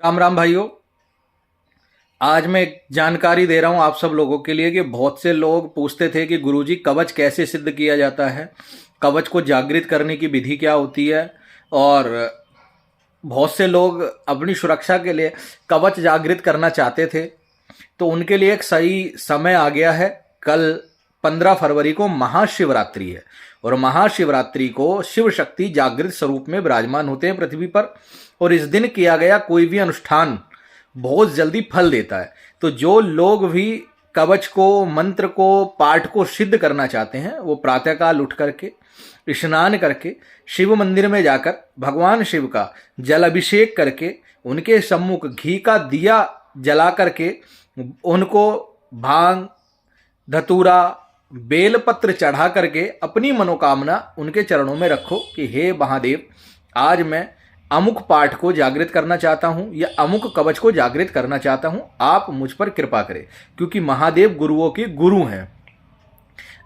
राम राम भाइयों। आज मैं एक जानकारी दे रहा हूं आप सब लोगों के लिए कि बहुत से लोग पूछते थे कि गुरुजी कवच कैसे सिद्ध किया जाता है, कवच को जागृत करने की विधि क्या होती है। और बहुत से लोग अपनी सुरक्षा के लिए कवच जागृत करना चाहते थे, तो उनके लिए एक सही समय आ गया है। कल 15 फरवरी को महाशिवरात्रि है और महाशिवरात्रि को शिव शक्ति जागृत स्वरूप में विराजमान होते हैं पृथ्वी पर। और इस दिन किया गया कोई भी अनुष्ठान बहुत जल्दी फल देता है। तो जो लोग भी कवच को, मंत्र को, पाठ को सिद्ध करना चाहते हैं वो प्रातःकाल उठ करके स्नान करके शिव मंदिर में जाकर भगवान शिव का जल अभिषेक करके उनके सम्मुख घी का दिया जला करके उनको भांग, धतूरा, बेलपत्र चढ़ा करके अपनी मनोकामना उनके चरणों में रखो कि हे महादेव, आज मैं अमुक पाठ को जागृत करना चाहता हूं या अमुक कवच को जागृत करना चाहता हूं, आप मुझ पर कृपा करें। क्योंकि महादेव गुरुओं के गुरु हैं।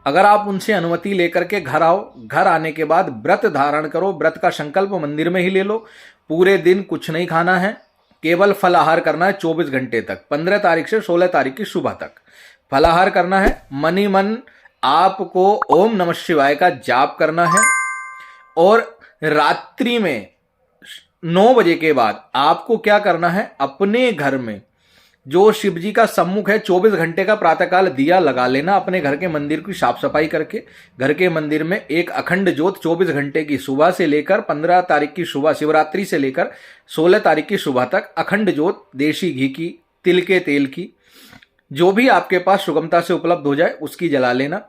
अगर आप उनसे अनुमति लेकर के घर आओ, घर आने के बाद व्रत धारण करो, व्रत का संकल्प मंदिर में ही ले लो। पूरे दिन कुछ नहीं खाना है, केवल फलाहार करना है 24 घंटे तक, 15 तारीख से 16 तारीख की सुबह तक फलाहार करना है। मन ही मन आपको ओम नमः शिवाय का जाप करना है। और रात्रि में 9 बजे के बाद आपको क्या करना है, अपने घर में जो शिव जी का सम्मुख है 24 घंटे का प्रातःकाल दिया लगा लेना। अपने घर के मंदिर की साफ सफाई करके घर के मंदिर में एक अखंड ज्योत 24 घंटे की सुबह से लेकर 15 तारीख की सुबह, शिवरात्रि से लेकर 16 तारीख की सुबह तक अखंड ज्योत देशी घी की, तिल के तेल की, जो भी आपके पास सुगमता से उपलब्ध हो जाए उसकी जला लेना।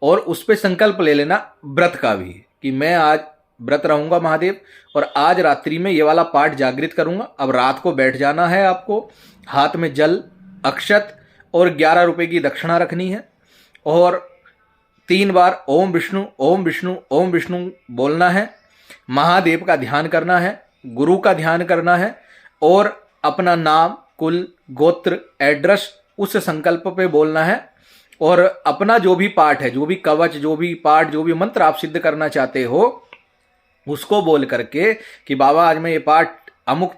और उस पर संकल्प ले लेना व्रत का भी कि मैं आज व्रत रहूंगा महादेव और आज रात्रि में ये वाला पाठ जागृत करूंगा। अब रात को बैठ जाना है, आपको हाथ में जल, अक्षत और 11 रुपए की दक्षिणा रखनी है। और 3 बार ओम विष्णु ओम विष्णु ओम विष्णु बोलना है। महादेव का ध्यान करना है, गुरु का ध्यान करना है और अपना नाम, कुल, गोत्र, एड्रेस उस संकल्प पे बोलना है। और अपना जो भी पाठ है, जो भी कवच, जो भी पाठ, जो भी मंत्र आप सिद्ध करना चाहते हो उसको बोल करके कि बाबा आज मैं ये पाठ, अमुक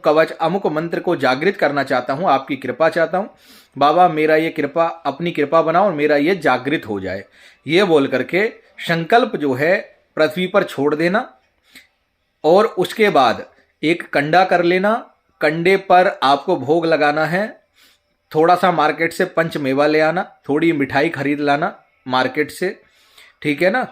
कवच, अमुक मंत्र को जागृत करना चाहता हूं, आपकी कृपा चाहता हूं बाबा, मेरा ये कृपा, अपनी कृपा बनाओ और मेरा ये जागृत हो जाए। ये बोल करके संकल्प जो है पृथ्वी पर छोड़ देना। और उसके बाद एक कंडा कर लेना। कंडे पर आपको भोग लगाना है। थोड़ा सा मार्केट से पंचमेवा ले आना, थोड़ी मिठाई खरीद लाना मार्केट से, ठीक है ना।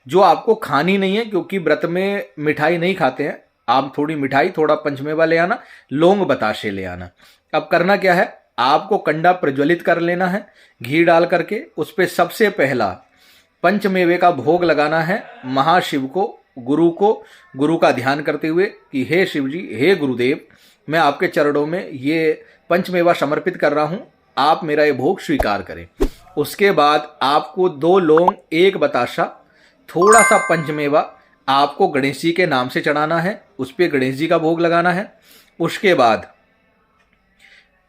जो आपको खानी नहीं है, क्योंकि व्रत में मिठाई नहीं खाते हैं, आप थोड़ी मिठाई, थोड़ा पंचमेवा ले आना, लौंग बताशे ले आना। अब करना क्या है, आपको कंडा प्रज्वलित कर लेना है घी डाल करके। उस पर सबसे पहला पंचमेवे का भोग लगाना है महाशिव को, गुरु का ध्यान करते हुए कि हे शिव जी, हे गुरुदेव, मैं आपके चरणों में ये पंचमेवा समर्पित कर रहा हूं, आप मेरा ये भोग स्वीकार करें। उसके बाद आपको 2 लौंग, 1 बताशा, थोड़ा सा पंचमेवा आपको गणेश जी के नाम से चढ़ाना है, उस पर गणेश जी का भोग लगाना है। उसके बाद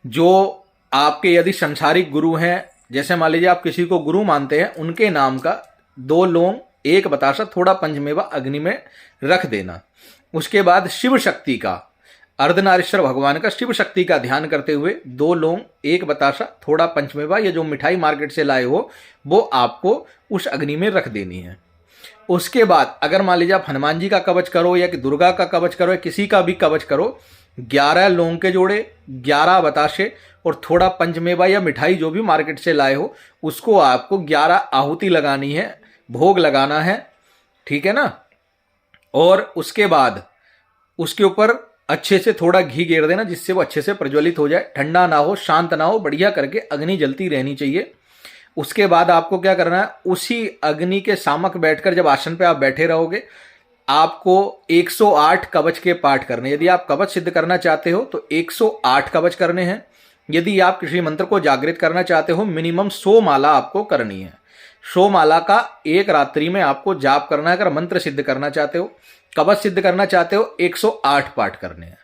जो आपके यदि संसारिक गुरु हैं, जैसे मान लीजिए आप किसी को गुरु मानते हैं, उनके नाम का 2 लौंग, 1 बताशा, थोड़ा पंचमेवा अग्नि में रख देना। उसके बाद शिव शक्ति का, अर्धनारीश्वर भगवान का, शिव शक्ति का ध्यान करते हुए 2 लौंग, 1 बताशा, थोड़ा पंचमेवा, ये जो मिठाई मार्केट से लाए हो वो आपको उस अग्नि में रख देनी है। उसके बाद अगर मान लीजिए आप हनुमान जी का कवच करो या कि दुर्गा का कवच करो या किसी का भी कवच करो, 11 लौंग के जोड़े, 11 बताशे और थोड़ा पंचमेवा या मिठाई जो भी मार्केट से लाए हो उसको आपको 11 आहुति लगानी है, भोग लगाना है, ठीक है ना। और उसके बाद उसके ऊपर अच्छे से थोड़ा घी गेर देना जिससे वो अच्छे से प्रज्वलित हो जाए, ठंडा ना हो, शांत ना हो, बढ़िया करके अग्नि जलती रहनी चाहिए। उसके बाद आपको क्या करना है, उसी अग्नि के सामक बैठकर, जब आसन पे आप बैठे रहोगे, आपको 108 कवच के पाठ करने। यदि आप कवच सिद्ध करना चाहते हो तो 108 कवच करने हैं। यदि आप किसी मंत्र को जागृत करना चाहते हो, मिनिमम 100 माला आपको करनी है। 100 माला का एक रात्रि में आपको जाप करना है। अगर मंत्र सिद्ध करना चाहते हो, कवच सिद्ध करना चाहते हो, 108 पाठ करने हैं।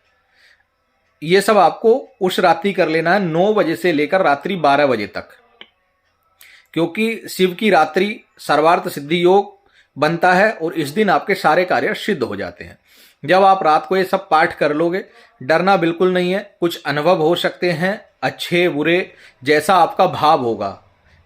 ये सब आपको उस रात्रि कर लेना है 9 बजे से लेकर रात्रि 12 बजे तक, क्योंकि शिव की रात्रि सर्वार्थ सिद्धि योग बनता है और इस दिन आपके सारे कार्य सिद्ध हो जाते हैं। जब आप रात को ये सब पाठ कर लोगे, डरना बिल्कुल नहीं है। कुछ अनुभव हो सकते हैं, अच्छे बुरे, जैसा आपका भाव होगा,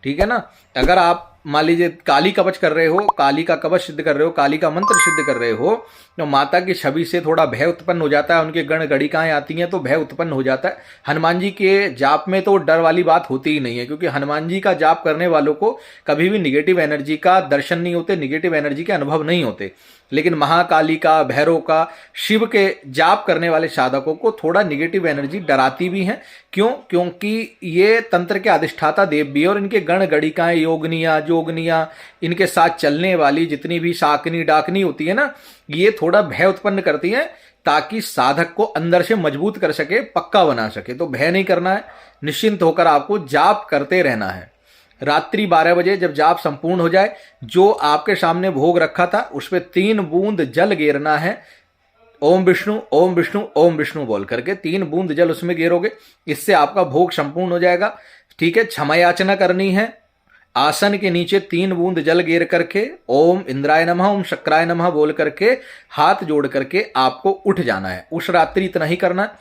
ठीक है ना। अगर आप मान लीजिए काली कवच कर रहे हो, काली का कवच सिद्ध कर रहे हो, काली का मंत्र सिद्ध कर रहे हो, तो माता की छवि से थोड़ा भय उत्पन्न हो जाता है, उनके गण गणिकाएं आती हैं तो भय उत्पन्न हो जाता है। हनुमान जी के जाप में तो डर वाली बात होती ही नहीं है, क्योंकि हनुमान जी का जाप करने वालों को कभी भी निगेटिव एनर्जी का दर्शन नहीं होते, निगेटिव एनर्जी के अनुभव नहीं होते। लेकिन महाकाली का, भैरव का, शिव के जाप करने वाले साधकों को थोड़ा निगेटिव एनर्जी डराती भी है। क्यों? क्योंकि ये तंत्र के अधिष्ठाता देव भी है और इनके गण गणिकाएं, योगनिया, जोगनिया, इनके साथ चलने वाली जितनी भी शाकनी डाकनी होती है ना, ये थोड़ा भय उत्पन्न करती है ताकि साधक को अंदर से मजबूत कर सके, पक्का बना सके। तो भय नहीं करना है, निश्चिंत होकर आपको जाप करते रहना है। रात्रि 12 बजे जब जाप संपूर्ण हो जाए, जो आपके सामने भोग रखा था उस पर 3 बूंद जल गेरना है। ओम विष्णु ओम विष्णु ओम विष्णु बोल करके 3 बूंद जल उसमें गेरोगे, इससे आपका भोग संपूर्ण हो जाएगा। ठीक है, क्षमा याचना करनी है। आसन के नीचे 3 बूंद जल गेर करके ओम इंद्राय नमः, ओम शक्राय नमः बोल करके हाथ जोड़ करके आपको उठ जाना है। उस रात्रि इतना ही करना है।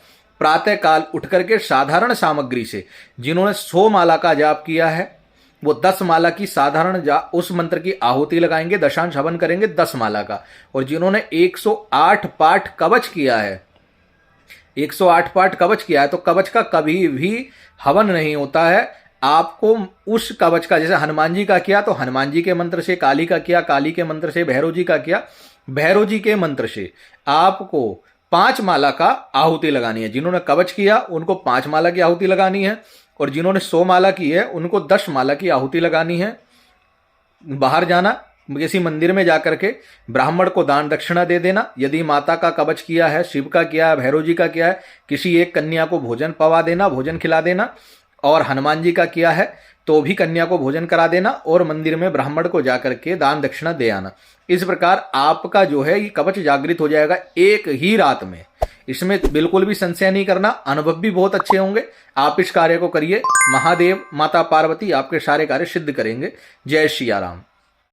प्रातः काल उठ करके साधारण सामग्री से, जिन्होंने 100 माला का जाप किया है वो 10 माला की साधारण उस मंत्र की आहुति लगाएंगे, दशांश हवन करेंगे 10 माला का। और जिन्होंने 108 पाठ कवच किया है, 108 पाठ कवच किया है, तो कवच का कभी भी हवन नहीं होता है। आपको उस कवच का, जैसे हनुमान जी का किया तो हनुमान जी के मंत्र से, काली का किया काली के मंत्र से, भैरव जी का किया भैरव जी के मंत्र से, आपको 5 माला का आहुति लगानी है। जिन्होंने कवच किया उनको 5 माला की आहुति लगानी है, और जिन्होंने 100 माला की है उनको 10 माला की आहुति लगानी है। बाहर जाना, किसी मंदिर में जाकर के ब्राह्मण को दान दक्षिणा दे देना। यदि माता का कवच किया है, शिव का किया है, भैरव जी का किया है, किसी एक कन्या को भोजन पवा देना, भोजन खिला देना। और हनुमान जी का किया है तो भी कन्या को भोजन करा देना, और मंदिर में ब्राह्मण को जाकर के दान दक्षिणा दे आना। इस प्रकार आपका जो है ये कवच जागृत हो जाएगा एक ही रात में। इसमें बिल्कुल भी संशय नहीं करना, अनुभव भी बहुत अच्छे होंगे। आप इस कार्य को करिए, महादेव माता पार्वती आपके सारे कार्य सिद्ध करेंगे। जय श्री राम।